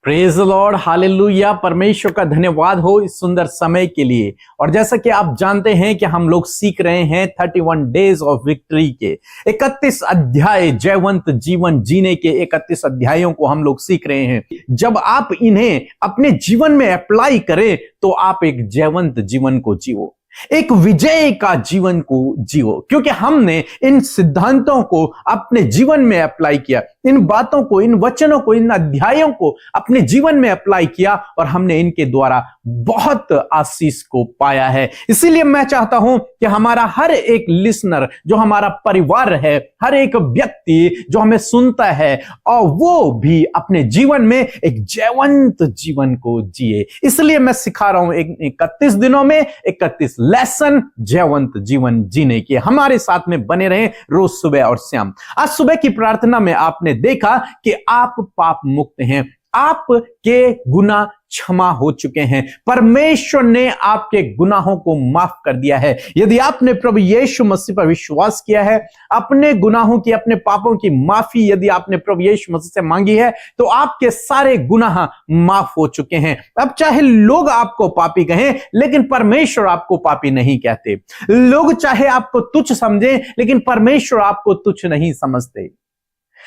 Praise the Lord, hallelujah. परमेश्वर का धन्यवाद हो इस सुंदर समय के लिए। और जैसा कि आप जानते हैं कि हम लोग सीख रहे हैं 31 डेज ऑफ विक्ट्री के 31 अध्याय, जयवंत जीवन जीने के 31 अध्यायों को हम लोग सीख रहे हैं। जब आप इन्हें अपने जीवन में अप्लाई करें तो आप एक जयवंत जीवन को जियो, एक विजय का जीवन को जियो, क्योंकि हमने इन सिद्धांतों को अपने जीवन में अप्लाई किया, इन बातों को, इन वचनों को, इन अध्यायों को अपने जीवन में अप्लाई किया और हमने इनके द्वारा बहुत आशीष को पाया है। इसीलिए मैं चाहता हूं कि हमारा हर एक लिसनर, जो हमारा परिवार है, हर एक व्यक्ति जो हमें सुनता है, और वो भी अपने जीवन में एक जयवंत जीवन को जिए। इसलिए मैं सिखा रहा हूं 31 दिनों में 31 लेसन जयवंत जीवन जीने के। हमारे साथ में बने रहें रोज सुबह और शाम। आज सुबह की प्रार्थना में आपने देखा कि आप पाप मुक्त हैं, आपके गुनाह क्षमा हो चुके हैं, परमेश्वर ने आपके गुनाहों को माफ कर दिया है। यदि आपने प्रभु यीशु मसीह पर विश्वास किया है, अपने गुनाहों की, अपने पापों की माफी यदि आपने प्रभु यीशु मसीह से मांगी है, तो आपके सारे गुनाह माफ हो चुके हैं। अब चाहे लोग आपको पापी कहें, लेकिन परमेश्वर आपको पापी नहीं कहते। लोग चाहे आपको तुच्छ समझें, लेकिन परमेश्वर आपको तुच्छ नहीं समझते।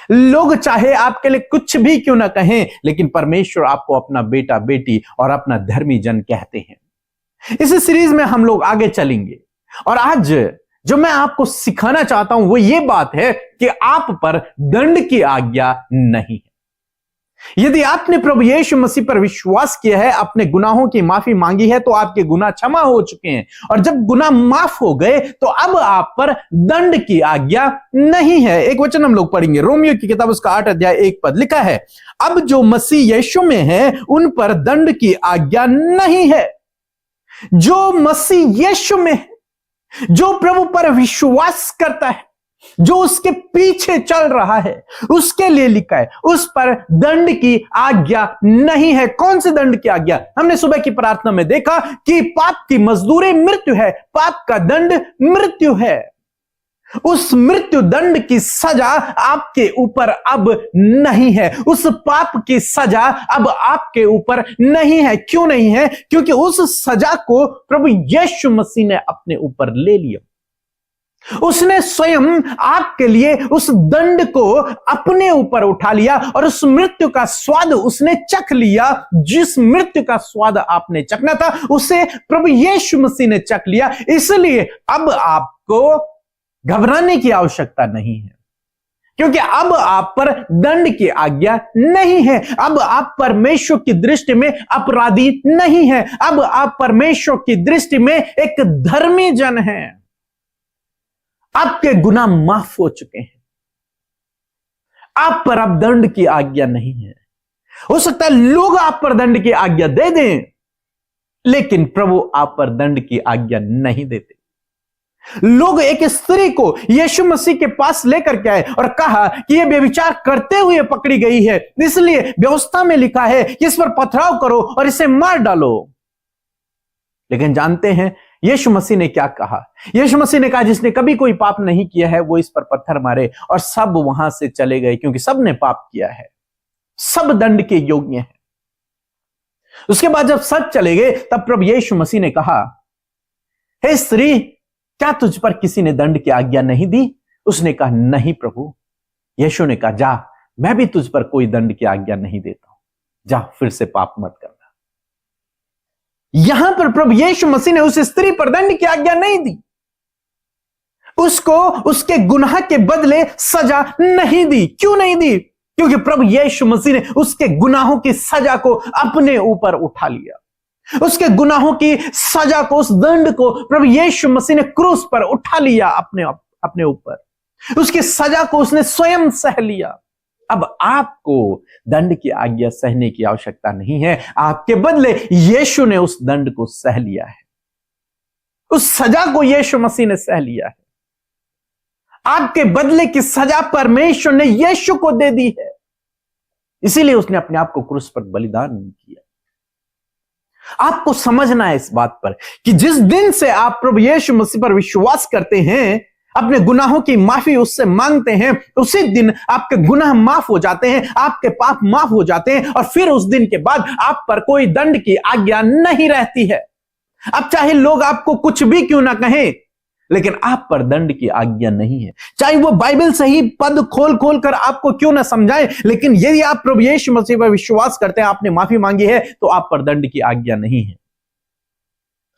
लोग चाहे आपके लिए कुछ भी क्यों ना कहें, लेकिन परमेश्वर आपको अपना बेटा बेटी और अपना धर्मी जन कहते हैं। इस सीरीज में हम लोग आगे चलेंगे और आज जो मैं आपको सिखाना चाहता हूं वो ये बात है कि आप पर दंड की आज्ञा नहीं है। यदि आपने प्रभु यीशु मसीह पर विश्वास किया है, अपने गुनाहों की माफी मांगी है, तो आपके गुनाह क्षमा हो चुके हैं। और जब गुनाह माफ हो गए तो अब आप पर दंड की आज्ञा नहीं है। एक वचन हम लोग पढ़ेंगे, रोमियो की किताब उसका 8 अध्याय 1 पद लिखा है, अब जो मसीह यीशु में है उन पर दंड की आज्ञा नहीं है। जो मसीह यीशु में है, जो प्रभु पर विश्वास करता है, जो उसके पीछे चल रहा है, उसके लिए लिखा है उस पर दंड की आज्ञा नहीं है। कौन सी दंड की आज्ञा? हमने सुबह की प्रार्थना में देखा कि पाप की मजदूरी मृत्यु है, पाप का दंड मृत्यु है। उस मृत्यु दंड की सजा आपके ऊपर अब नहीं है, उस पाप की सजा अब आपके ऊपर नहीं है। क्यों नहीं है? क्योंकि उस सजा को प्रभु यीशु मसीह ने अपने ऊपर ले लिया। उसने स्वयं आपके लिए उस दंड को अपने ऊपर उठा लिया और उस मृत्यु का स्वाद उसने चख लिया। जिस मृत्यु का स्वाद आपने चखना था उसे प्रभु यीशु मसीह ने चख लिया। इसलिए अब आपको घबराने की आवश्यकता नहीं है, क्योंकि अब आप पर दंड की आज्ञा नहीं है। अब आप परमेश्वर की दृष्टि में अपराधी नहीं है, अब आप परमेश्वर की दृष्टि में एक धर्मी जन हैं। आपके गुनाह माफ हो चुके हैं, आप पर अब दंड की आज्ञा नहीं है। हो सकता है लोग आप पर दंड की आज्ञा दे दें, लेकिन प्रभु आप पर दंड की आज्ञा नहीं देते। लोग एक स्त्री को यीशु मसीह के पास लेकर के आए और कहा कि यह व्यभिचार करते हुए पकड़ी गई है, इसलिए व्यवस्था में लिखा है कि इस पर पथराव करो और इसे मार डालो। लेकिन जानते हैं यीशु मसीह ने क्या कहा? यीशु मसीह ने कहा जिसने कभी कोई पाप नहीं किया है वो इस पर पत्थर मारे, और सब वहां से चले गए, क्योंकि सब ने पाप किया है, सब दंड के योग्य हैं। उसके बाद जब सब चले गए तब प्रभु यीशु मसीह ने कहा, हे स्त्री, क्या तुझ पर किसी ने दंड की आज्ञा नहीं दी? उसने कहा, नहीं प्रभु। यीशु ने कहा, जा, मैं भी तुझ पर कोई दंड की आज्ञा नहीं देता हूं, जा फिर से पाप मत करना। यहां पर प्रभु यीशु मसीह ने उस स्त्री पर दंड की आज्ञा नहीं दी, उसको उसके गुनाह के बदले सजा नहीं दी। क्यों नहीं दी? क्योंकि प्रभु यीशु मसीह ने उसके गुनाहों की सजा को अपने ऊपर उठा लिया। उसके गुनाहों की सजा को, उस दंड को प्रभु यीशु मसीह ने क्रूस पर उठा लिया अपने ऊपर। उसकी सजा को उसने स्वयं सह लिया। अब आपको दंड की आज्ञा सहने की आवश्यकता नहीं है, आपके बदले यीशु ने उस दंड को सह लिया है, उस सजा को यीशु मसीह ने सह लिया है। आपके बदले की सजा परमेश्वर ने यीशु को दे दी है, इसीलिए उसने अपने आप को क्रूस पर बलिदान किया। आपको समझना है इस बात पर कि जिस दिन से आप प्रभु यीशु मसीह पर विश्वास करते हैं, अपने गुनाहों की माफी उससे मांगते हैं, उसी दिन आपके गुनाह माफ हो जाते हैं, आपके पाप माफ हो जाते हैं, और फिर उस दिन के बाद आप पर कोई दंड की आज्ञा नहीं रहती है। अब चाहे लोग आपको कुछ भी क्यों ना कहें, लेकिन आप पर दंड की आज्ञा नहीं है। चाहे वो बाइबल से ही पद खोल खोल कर आपको क्यों ना समझाए, लेकिन यदि आप प्रभु यीशु मसीह पर विश्वास करते हैं, आपने माफी मांगी है, तो आप पर दंड की आज्ञा नहीं है।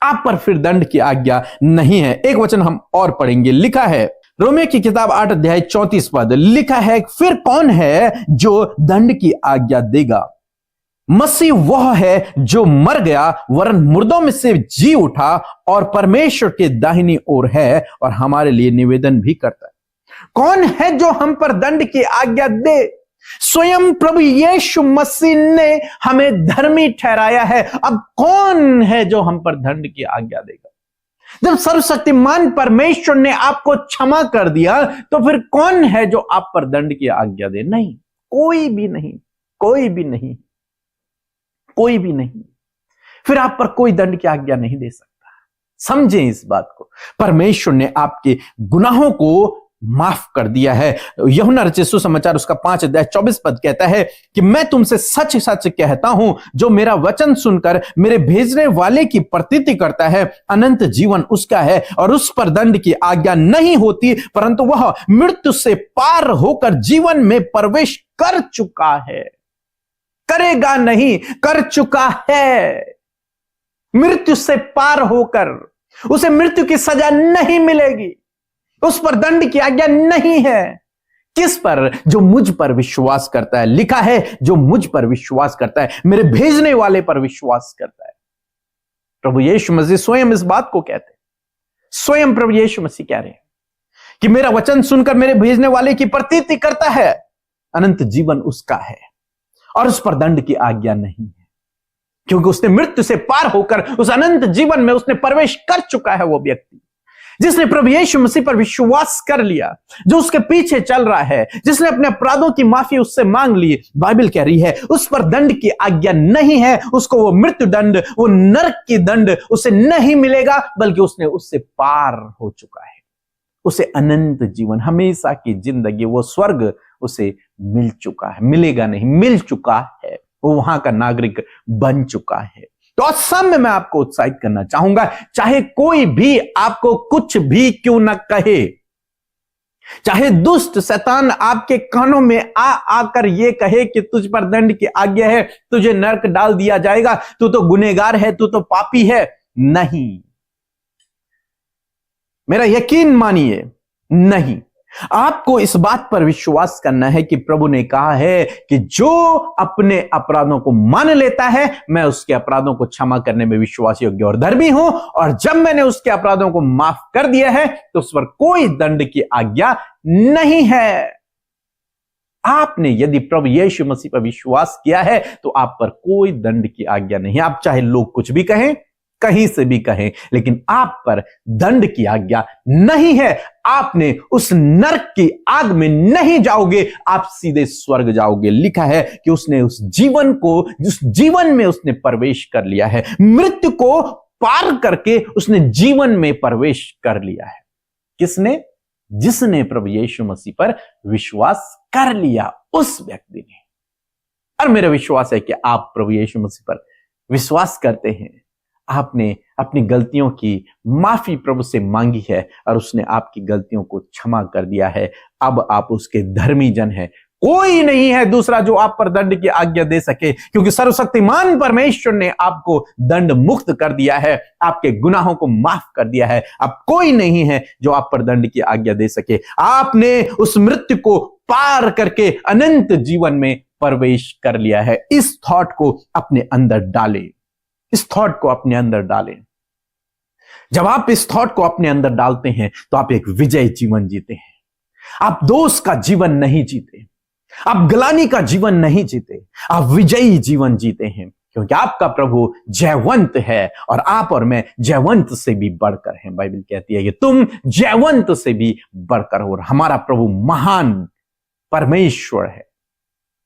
आप पर फिर दंड की आज्ञा नहीं है। एक वचन हम और पढ़ेंगे, लिखा है रोमियो की किताब 8 अध्याय 34 पद, लिखा है, फिर कौन है जो दंड की आज्ञा देगा? मसीह वह है जो मर गया, वरन मुर्दों में से जी उठा और परमेश्वर के दाहिनी ओर है और हमारे लिए निवेदन भी करता है। कौन है जो हम पर दंड की आज्ञा दे? स्वयं प्रभु यीशु मसीह ने हमें धर्मी ठहराया है। अब कौन है जो हम पर दंड की आज्ञा देगा? जब सर्वशक्तिमान परमेश्वर ने आपको क्षमा कर दिया, तो फिर कौन है जो आप पर दंड की आज्ञा दे? नहीं, कोई भी नहीं, कोई भी नहीं, कोई भी नहीं। फिर आप पर कोई दंड की आज्ञा नहीं दे सकता। समझें इस बात को, परमेश्वर ने आपके गुनाहों को माफ कर दिया है। यूहन्ना रचित सुसमाचार उसका 5 अध्याय 24 पद कहता है कि मैं तुमसे सच सच कहता हूं, जो मेरा वचन सुनकर मेरे भेजने वाले की प्रतीति करता है, अनंत जीवन उसका है और उस पर दंड की आज्ञा नहीं होती, परंतु वह मृत्यु से पार होकर जीवन में प्रवेश कर चुका है। करेगा नहीं, कर चुका है। मृत्यु से पार होकर उसे मृत्यु की सजा नहीं मिलेगी, उस पर दंड की आज्ञा नहीं है। किस पर? जो मुझ पर विश्वास करता है। लिखा है, जो मुझ पर विश्वास करता है, मेरे भेजने वाले पर विश्वास करता है। प्रभु यीशु मसीह स्वयं इस बात को कहते हैं। स्वयं प्रभु यीशु मसीह कह रहे हैं कि मेरा वचन सुनकर मेरे भेजने वाले की प्रतीति करता है, अनंत जीवन उसका है और उस पर दंड की आज्ञा नहीं है, क्योंकि उसने मृत्यु से पार होकर उस अनंत जीवन में उसने प्रवेश कर चुका है। वो व्यक्ति जिसने प्रभु यीशु मसीह पर विश्वास कर लिया, जो उसके पीछे चल रहा है, जिसने अपने अपराधों की माफी उससे मांग ली, बाइबल कह रही है उस पर दंड की आज्ञा नहीं है। उसको वो मृत्यु दंड, वो नरक की दंड उसे नहीं मिलेगा, बल्कि उसने उससे पार हो चुका है। उसे अनंत जीवन, हमेशा की जिंदगी, वो स्वर्ग उसे मिल चुका है। मिलेगा नहीं, मिल चुका है। वो वहां का नागरिक बन चुका है। तो आज शाम में मैं आपको उत्साहित करना चाहूंगा, चाहे कोई भी आपको कुछ भी क्यों न कहे, चाहे दुष्ट शैतान आपके कानों में आकर ये कहे कि तुझ पर दंड की आज्ञा है, तुझे नरक डाल दिया जाएगा, तू तो गुनहगार है, तू तो पापी है, नहीं, मेरा यकीन मानिए, नहीं। आपको इस बात पर विश्वास करना है कि प्रभु ने कहा है कि जो अपने अपराधों को मान लेता है, मैं उसके अपराधों को क्षमा करने में विश्वास योग्य और धर्मी हूं, और जब मैंने उसके अपराधों को माफ कर दिया है, तो उस पर कोई दंड की आज्ञा नहीं है। आपने यदि प्रभु यीशु मसीह पर विश्वास किया है, तो आप पर कोई दंड की आज्ञा नहीं। आप चाहे लोग कुछ भी कहें, कहीं से भी कहें, लेकिन आप पर दंड की आज्ञा नहीं है। आपने उस नरक की आग में नहीं जाओगे, आप सीधे स्वर्ग जाओगे। लिखा है कि उसने उस जीवन को, जिस जीवन में उसने प्रवेश कर लिया है, मृत्यु को पार करके उसने जीवन में प्रवेश कर लिया है। किसने? जिसने प्रभु यीशु मसीह पर विश्वास कर लिया, उस व्यक्ति ने। और मेरा विश्वास है कि आप प्रभु यीशु मसीह पर विश्वास करते हैं, आपने अपनी गलतियों की माफी प्रभु से मांगी है और उसने आपकी गलतियों को क्षमा कर दिया है। अब आप उसके धर्मी जन हैं। कोई नहीं है दूसरा जो आप पर दंड की आज्ञा दे सके, क्योंकि सर्वशक्तिमान परमेश्वर ने आपको दंड मुक्त कर दिया है, आपके गुनाहों को माफ कर दिया है। अब कोई नहीं है जो आप पर दंड की आज्ञा दे सके। आपने उस मृत्यु को पार करके अनंत जीवन में प्रवेश कर लिया है। इस थॉट को अपने अंदर डालें, इस थॉट को अपने अंदर डालें। जब आप इस थॉट को अपने अंदर डालते हैं, तो आप एक विजय जीवन जीते हैं। आप दोष का जीवन नहीं जीते, आप ग्लानि का जीवन नहीं जीते, आप विजयी जीवन जीते हैं, क्योंकि आपका प्रभु जयवंत है और आप और मैं जयवंत से भी बढ़कर हैं। बाइबल कहती है कि तुम जयवंत से भी बढ़कर हो। हमारा प्रभु महान परमेश्वर है।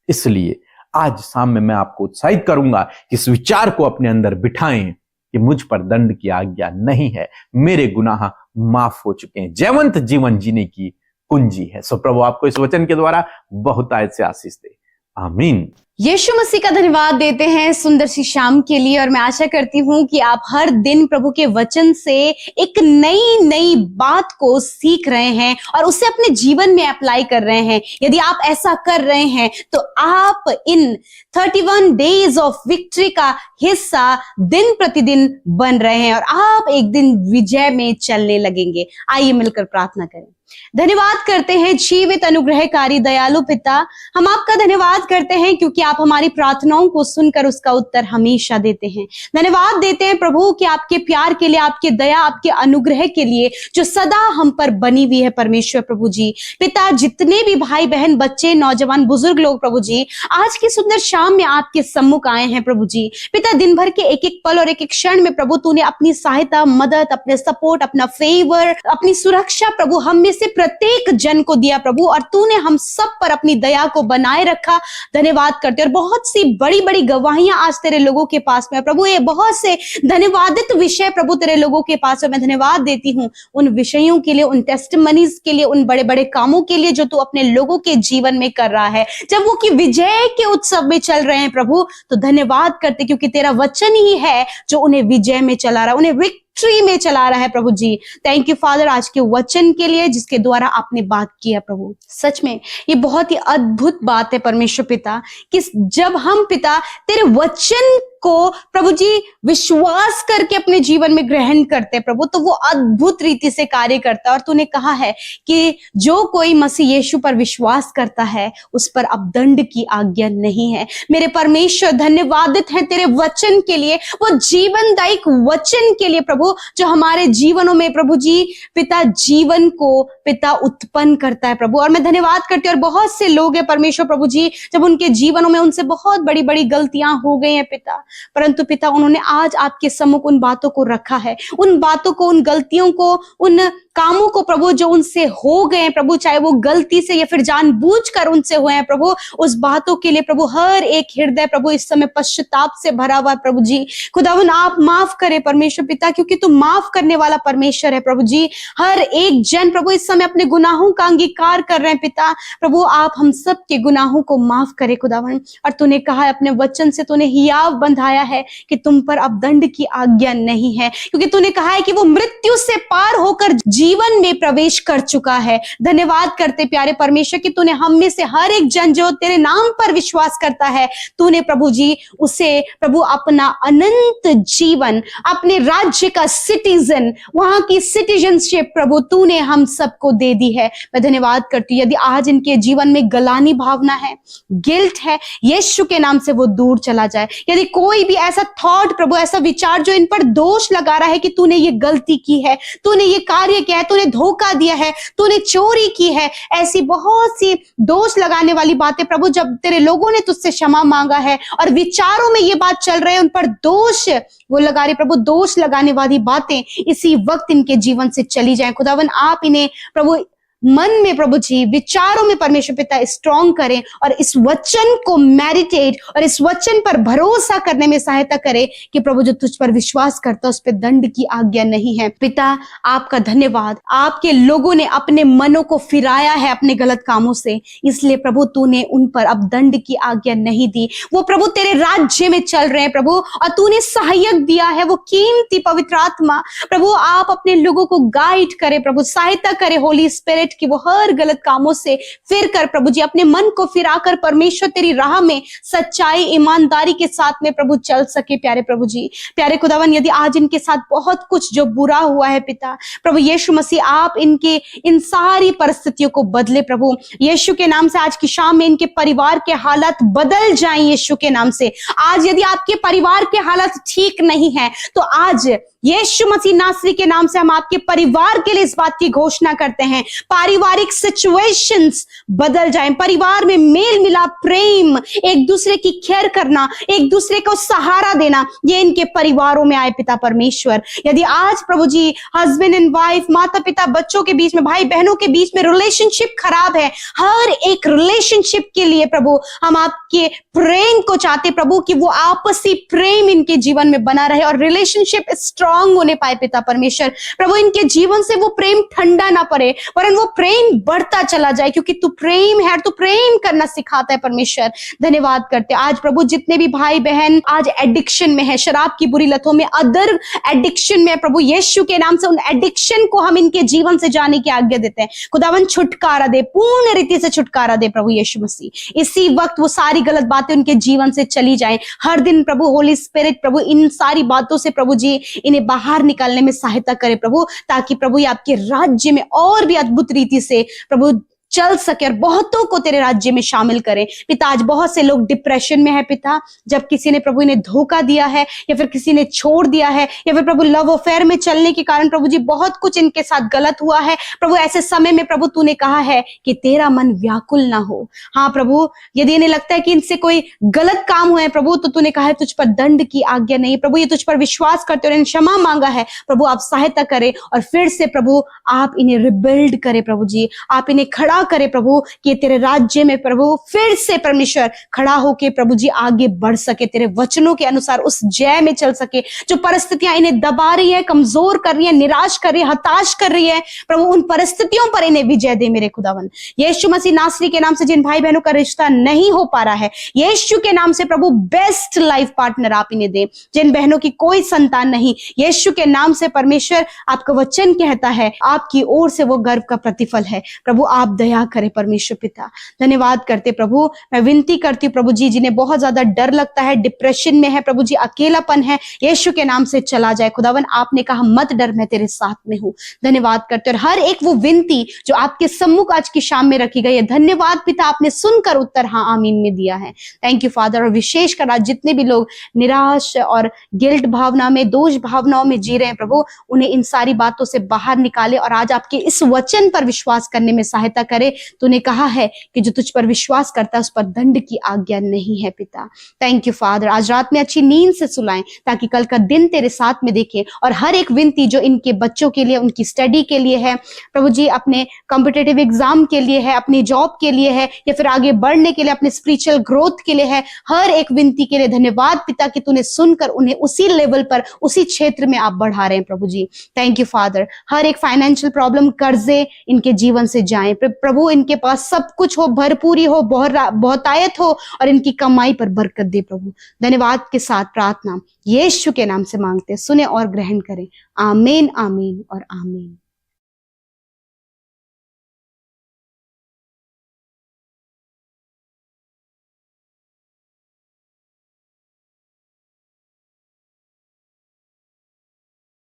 इसलिए आज शाम में मैं आपको उत्साहित करूंगा कि इस विचार को अपने अंदर बिठाएं कि मुझ पर दंड की आज्ञा नहीं है, मेरे गुनाह माफ हो चुके हैं। जयवंत जीवन जीने की कुंजी है। सो प्रभु आपको इस वचन के द्वारा बहुत आयत से आशीष दे। आमीन। यीशु मसीह का धन्यवाद देते हैं सुंदर सी शाम के लिए, और मैं आशा करती हूँ कि आप हर दिन प्रभु के वचन से एक नई नई बात को सीख रहे हैं और उसे अपने जीवन में अप्लाई कर रहे हैं। यदि आप ऐसा कर रहे हैं तो आप इन 31 डेज ऑफ विक्ट्री का हिस्सा दिन प्रतिदिन बन रहे हैं और आप एक दिन विजय में चलने लगेंगे। आइए मिलकर प्रार्थना करें। धन्यवाद करते हैं जीवित अनुग्रहकारी दयालु पिता, हम आपका धन्यवाद करते हैं क्योंकि आप हमारी प्रार्थनाओं को सुनकर उसका उत्तर हमेशा देते हैं। धन्यवाद देते हैं प्रभु कि आपके प्यार के लिए, आपके दया, आपके अनुग्रह के लिए जो सदा हम पर बनी हुई है। परमेश्वर प्रभु जी पिता, जितने भी भाई बहन, बच्चे, नौजवान, बुजुर्ग लोग प्रभु जी आज की सुंदर शाम में आपके सम्मुख आए हैं प्रभु जी। पिता, दिन भर के एक एक पल और एक एक क्षण में प्रभु तूने अपनी सहायता, मदद, अपने सपोर्ट, अपना फेवर, अपनी सुरक्षा प्रभु हम में से प्रत्येक जन को दिया प्रभु, और तूने हम सब पर अपनी दया को बनाए रखा। धन्यवाद करते हैं। और बहुत सी बड़ी बड़ी गवाहियां आज तेरे लोगों के पास में प्रभु, ये बहुत से धन्यवादित विषय प्रभु तेरे लोगों के पास में। मैं धन्यवाद देती हूँ उन विषयों के लिए, उन टेस्टिमनीज के लिए, उन बड़े बड़े कामों के लिए जो तू अपने लोगों के जीवन में कर रहा है, जब वो कि विजय के उत्सव में चल रहे हैं प्रभु। तो धन्यवाद करते क्योंकि तेरा वचन ही है जो उन्हें विजय में चला रहा है, उन्हें विक्ट्री में चला रहा है प्रभु जी। थैंक यू फादर आज के वचन के लिए जिसके द्वारा आपने बात की है प्रभु। सच में ये बहुत ही अद्भुत बात है परमेश्वर पिता कि जब हम पिता तेरे वचन को प्रभु जी विश्वास करके अपने जीवन में ग्रहण करते हैं प्रभु, तो वो अद्भुत रीति से कार्य करता है। और तूने कहा है कि जो कोई मसीह यीशु पर विश्वास करता है उस पर अब दंड की आज्ञा नहीं है। मेरे परमेश्वर धन्यवादित है तेरे वचन के लिए, वो जीवनदायक वचन के लिए प्रभु जो हमारे जीवनों में प्रभु जी पिता जीवन को पिता उत्पन्न करता है प्रभु। और मैं धन्यवाद करती हूँ। और बहुत से लोग हैं परमेश्वर प्रभु जी जब उनके जीवनों में उनसे बहुत बड़ी बड़ी गलतियां हो गई हैं पिता, परंतु पिता उन्होंने आज आपके सम्मुख उन बातों को रखा है, उन बातों को, उन गलतियों को, उन कामों को प्रभु जो उनसे हो गए हैं प्रभु, चाहे वो गलती से या फिर जानबूझकर उनसे हुए हैं प्रभु, उस बातों के लिए प्रभु हर एक हृदय प्रभु इस समय पश्चाताप से भरा हुआ प्रभु जी। खुदावन आप माफ करे परमेश्वर पिता, क्योंकि तू माफ करने वाला परमेश्वर है प्रभु जी। हर एक जन प्रभु इस समय अपने गुनाहों का अंगीकार कर रहे हैं पिता, प्रभु आप हम सब के गुनाहों को माफ करे खुदावन। और तूने कहा है अपने वचन से, तूने हियाव बंधाया है कि तुम पर अब दंड की आज्ञा नहीं है, क्योंकि तूने कहा है कि वो मृत्यु से पार होकर जीवन में प्रवेश कर चुका है। धन्यवाद करते प्यारे परमेश्वर कि तूने हम में से हर एक जन जो तेरे नाम पर विश्वास करता है, तूने प्रभु जी उसे प्रभु अपना अनंत जीवन, अपने राज्य का सिटीजन, वहां की सिटीजनशिप प्रभु तूने हम सबको दे दी है। मैं धन्यवाद करती हूँ। यदि आज इनके जीवन में गलानी भावना है, गिल्ट है, यीशु के नाम से वो दूर चला जाए। यदि कोई भी ऐसा थॉट प्रभु, ऐसा विचार जो इन पर दोष लगा रहा है कि तूने ये गलती की है, तूने ये कार्य किया है, तूने धोखा दिया है, तूने चोरी की है, ऐसी बहुत सी दोष लगाने वाली बातें प्रभु जब तेरे लोगों ने तुझसे क्षमा मांगा है और विचारों में ये बात चल रही है, उन पर दोष वो लगा रहे प्रभु, दोष लगाने वाली बातें इसी वक्त इनके जीवन से चली जाएं। खुदावन आप इन्हें प्रभु मन में प्रभु जी विचारों में परमेश्वर पिता स्ट्रॉन्ग करें और इस वचन को मेडिटेट और इस वचन पर भरोसा करने में सहायता करें कि प्रभु जो तुझ पर विश्वास करता उस पर दंड की आज्ञा नहीं है। पिता आपका धन्यवाद, आपके लोगों ने अपने मनों को फिराया है अपने गलत कामों से, इसलिए प्रभु तूने उन पर अब दंड की आज्ञा नहीं दी। वो प्रभु तेरे राज्य में चल रहे हैं प्रभु, और तूने सहायक दिया है वो कीमती पवित्र आत्मा। प्रभु आप अपने लोगों को गाइड करे प्रभु, सहायता करे होली स्पिरिट कि वो हर गलत कामों से फिर कर प्रभु जी अपने मन को फिराकर परमेश्वर तेरी राह में सच्चाई ईमानदारी के साथ में प्रभु चल सके। प्यारे प्रभु जी, प्यारे खुदावन यदि आज इनके साथ बहुत कुछ जो बुरा हुआ है पिता, प्रभु यीशु मसीह आप इनके इन सारी परिस्थितियों को बदले प्रभु यीशु के नाम से। आज की शाम में इनके परिवार के हालात बदल जाएं यीशु के नाम से। आज यदि आपके परिवार के हालात ठीक नहीं है तो आज यीशु मसीह नासरी के नाम से हम आपके परिवार के लिए इस बात की घोषणा करते हैं, पारिवारिक सिचुएशंस बदल जाएं, परिवार में मेल मिलाप, प्रेम, एक दूसरे की केयर करना, एक दूसरे को सहारा देना, ये इनके परिवारों में आए पिता परमेश्वर। यदि आज प्रभु जी हस्बैंड एंड वाइफ, माता पिता बच्चों के बीच में, भाई बहनों के बीच में रिलेशनशिप खराब है, हर एक रिलेशनशिप के लिए प्रभु हम आपके प्रेम को चाहते प्रभु कि वो आपसी प्रेम इनके जीवन में बना रहे और रिलेशनशिप स्ट्रांग होने पाए पिता परमेश्वर। प्रभु इनके जीवन से वो प्रेम ठंडा ना पड़े, वरन वो प्रेम बढ़ता चला जाए, क्योंकि तू प्रेम है, तू प्रेम करना सिखाता है परमेश्वर। धन्यवाद करते आज प्रभु जितने भी भाई बहन आज एडिक्शन में है, शराब की बुरी लतों में, अदर एडिक्शन में, प्रभु यीशु के नाम से उन एडिक्शन को हम इनके जीवन से जाने की आज्ञा देते हैं। खुदावन छुटकारा दे, पूर्ण रीति से छुटकारा दे प्रभु यीशु मसीह। इसी वक्त वो सारी गलत बातें उनके जीवन से चली जाएं। हर दिन प्रभु होली स्पिरिट प्रभु इन सारी बातों से प्रभु जी इन्हें बाहर निकालने में सहायता करे प्रभु, ताकि प्रभु ये आपके राज्य में और भी अद्भुत रीति से प्रभु चल सके और बहुतों को तेरे राज्य में शामिल करें। पिता आज बहुत से लोग डिप्रेशन में है पिता, जब किसी ने प्रभु इन्हें धोखा दिया है या फिर किसी ने छोड़ दिया है या फिर प्रभु लव अफेयर में चलने के कारण प्रभु जी बहुत कुछ इनके साथ गलत हुआ है प्रभु। ऐसे समय में प्रभु तूने कहा है कि तेरा मन व्याकुल ना हो। हाँ प्रभु, यदि इन्हें लगता है कि इनसे कोई गलत काम हुआ है प्रभु, तो तूने कहा है तुझ पर दंड की आज्ञा नहीं प्रभु, ये तुझ पर विश्वास करते और इन्हें क्षमा मांगा है प्रभु, आप सहायता करें और फिर से प्रभु आप इन्हें रिबिल्ड करें प्रभु जी, आप इन्हें खड़ा करे प्रभु कि तेरे राज्य में प्रभु फिर से परमेश्वर खड़ा होके प्रभु जी आगे बढ़ सके, तेरे वचनों के अनुसार उस जय में चल सके। जो परिस्थितियां इन्हें दबा रही है, कमजोर कर रही है, निराश कर रही है, हताश कर रही है प्रभु, उन परिस्थितियों पर इन्हें विजय दे मेरे खुदावन। यीशु मसीह नासरी के नाम से जिन भाई बहनों का रिश्ता नहीं हो पा रहा है, यीशु के नाम से प्रभु बेस्ट लाइफ पार्टनर आप इन्हें दे। जिन बहनों की कोई संतान नहीं, यीशु के नाम से परमेश्वर आपका वचन कहता है आपकी ओर से वो गर्व का प्रतिफल है प्रभु, आप दया करें परमेश्वर पिता। धन्यवाद करते प्रभु, मैं विनती करती हूँ प्रभु जी जिन्हें बहुत ज्यादा डर लगता है, डिप्रेशन में है प्रभु जी, अकेलापन है, यीशु के नाम से चला जाए खुदावन। आपने कहा मत डर, मैं तेरे साथ में हूँ। धन्यवाद करते और हर एक वो विनती जो आपके सम्मुख आज की शाम में रखी गई है, धन्यवाद पिता, आपने सुनकर उत्तर हाँ आमीन में दिया है। Thank you father. और विशेष कर आज जितने भी लोग निराश और गिल्ट भावना में, दोष भावनाओं में जी रहे हैं प्रभु, उन्हें इन सारी बातों से बाहर निकाले और आज आपके इस वचन पर विश्वास करने में सहायता करे। तूने कहा है कि जो तुझ पर विश्वास करता है उस पर दंड की आज्ञा नहीं है पिता। Thank you father. आज रात में अच्छी नींद से सुलाएं ताकि कल का दिन तेरे साथ में देखें। और हर एक विनती जो इनके बच्चों के लिए, उनकी स्टडी के लिए है प्रभु जी, अपने कॉम्पिटिटिव एग्जाम के लिए है, अपनी जॉब के लिए है, या फिर आगे बढ़ने के लिए, अपने स्पिरिचुअल ग्रोथ के लिए है, हर एक विनती के लिए धन्यवाद पिता कि तूने सुनकर उन्हें उसी लेवल पर, उसी क्षेत्र में आप बढ़ा रहे हैं प्रभु जी। Thank you father. हर एक फाइनेंशियल प्रॉब्लम, कर्जे इनके जीवन से जाएं प्रभु, इनके पास सब कुछ हो, भरपूरी हो, बहुतायत हो और इनकी कमाई पर बरकत दे प्रभु। धन्यवाद के साथ प्रार्थना यीशु के नाम से मांगते, सुने और ग्रहण करें। आमीन, आमीन और आमीन।